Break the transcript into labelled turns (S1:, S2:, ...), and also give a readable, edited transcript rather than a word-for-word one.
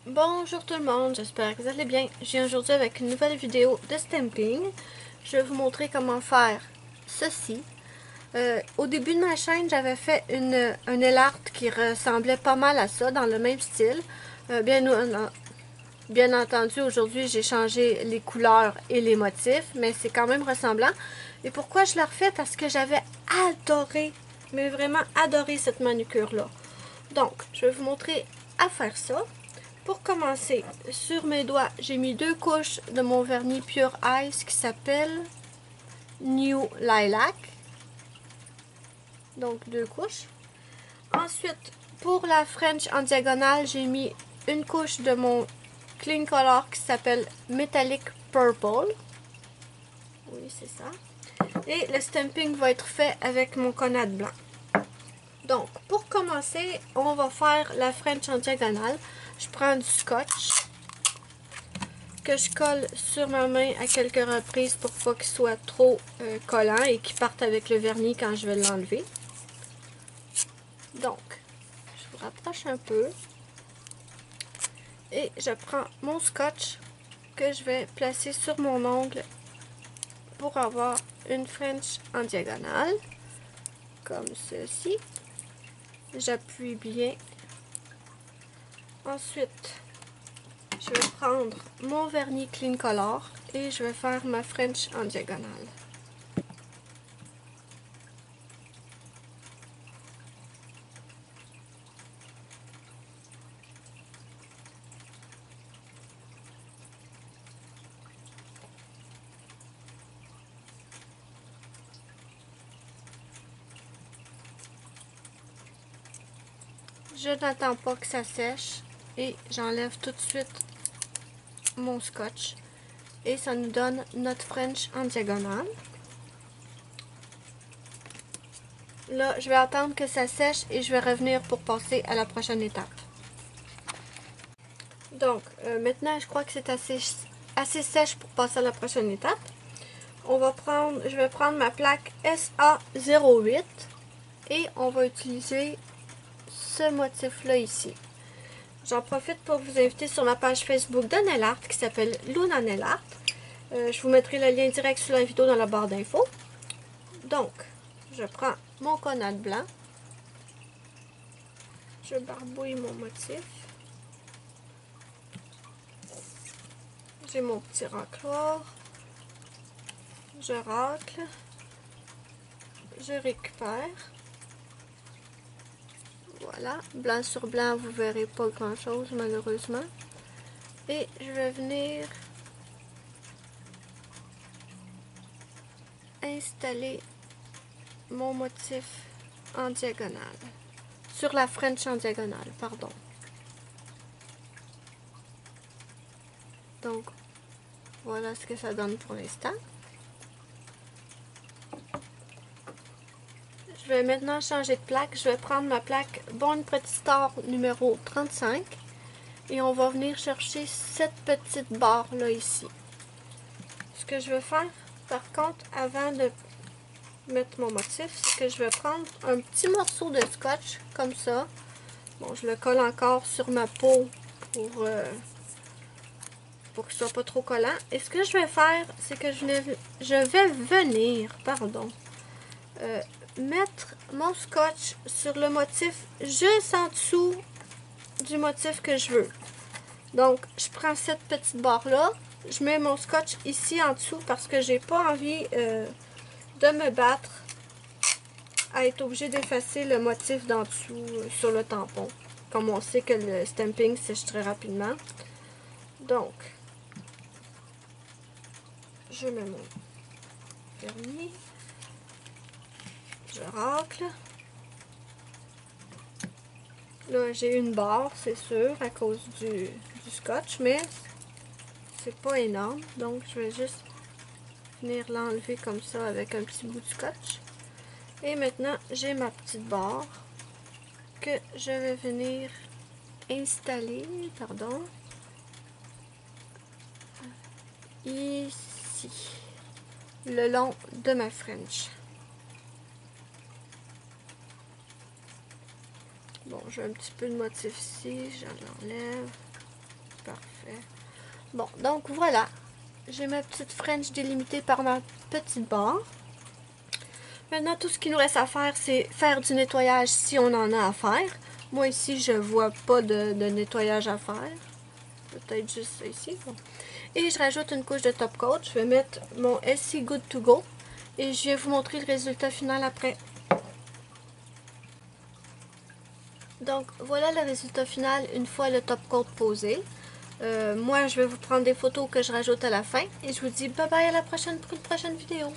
S1: Bonjour tout le monde, j'espère que vous allez bien. Je viens aujourd'hui avec une nouvelle vidéo de stamping. Je vais vous montrer comment faire ceci. Au début de ma chaîne, j'avais fait un nail art qui ressemblait pas mal à ça, dans le même style. Bien entendu, aujourd'hui, j'ai changé les couleurs et les motifs, mais c'est quand même ressemblant. Et pourquoi je l'ai refait? Parce que j'avais adoré, mais vraiment adoré cette manucure-là. Donc, je vais vous montrer à faire ça. Pour commencer, sur mes doigts, j'ai mis 2 couches de mon vernis Pure Ice qui s'appelle New Lilac. Donc 2 couches. Ensuite, pour la French en diagonale, j'ai mis une couche de mon Clean Color qui s'appelle Metallic Purple. Oui, c'est ça. Et le stamping va être fait avec mon connade blanc. Donc, pour commencer, on va faire la French en diagonale. Je prends du scotch que je colle sur ma main à quelques reprises pour pas qu'il soit trop collant et qu'il parte avec le vernis quand je vais l'enlever. Donc, je vous rapproche un peu et je prends mon scotch que je vais placer sur mon ongle pour avoir une French en diagonale, comme ceci. J'appuie bien. Ensuite, je vais prendre mon vernis Clean Color et je vais faire ma French en diagonale. Je n'attends pas que ça sèche et j'enlève tout de suite mon scotch et ça nous donne notre French en diagonale. Là, je vais attendre que ça sèche et je vais revenir pour passer à la prochaine étape. Donc, maintenant, je crois que c'est assez sèche pour passer à la prochaine étape. Je vais prendre ma plaque SA08 et on va utiliser ce motif-là ici. J'en profite pour vous inviter sur ma page Facebook de Nail Art qui s'appelle Luna Nail Art. Je vous mettrai le lien direct sur la vidéo dans la barre d'infos. Donc, je prends mon connade blanc. Je barbouille mon motif. J'ai mon petit racloir. Je racle. Je récupère. Voilà. Blanc sur blanc, vous verrez pas grand chose malheureusement. Et je vais venir installer mon motif en diagonale. Sur la French en diagonale, pardon. Donc, voilà ce que ça donne pour l'instant. Je vais maintenant changer de plaque. Je vais prendre ma plaque Born Pretty Star numéro 35. Et on va venir chercher cette petite barre là ici. Ce que je vais faire, par contre, avant de mettre mon motif, c'est que je vais prendre un petit morceau de scotch, comme ça. Bon, je le colle encore sur ma peau pour qu'il soit pas trop collant. Et ce que je vais faire, c'est que je vais venir, mettre mon scotch sur le motif juste en dessous du motif que je veux. Donc, je prends cette petite barre-là, je mets mon scotch ici en dessous parce que j'ai pas envie de me battre à être obligée d'effacer le motif d'en dessous sur le tampon. Comme on sait que le stamping sèche très rapidement. Donc, je mets mon vernis. Je racle. Là, j'ai une barre, c'est sûr, à cause du scotch, mais c'est pas énorme. Donc, je vais juste venir l'enlever comme ça avec un petit bout de scotch. Et maintenant, j'ai ma petite barre que je vais venir installer, ici, le long de ma French. Bon, j'ai un petit peu de motif ici, j'en enlève. parfait. Bon, donc voilà. J'ai ma petite French délimitée par ma petite barre. Maintenant, tout ce qu'il nous reste à faire, c'est faire du nettoyage si on en a à faire. Moi, ici, je vois pas de nettoyage à faire. Peut-être juste ça ici. Bon. Et je rajoute une couche de top coat. Je vais mettre mon SC Good To Go. Et je vais vous montrer le résultat final après. Donc, voilà le résultat final une fois le top coat posé. Moi, je vais vous prendre des photos que je rajoute à la fin. Et je vous dis bye bye à la prochaine pour une prochaine vidéo.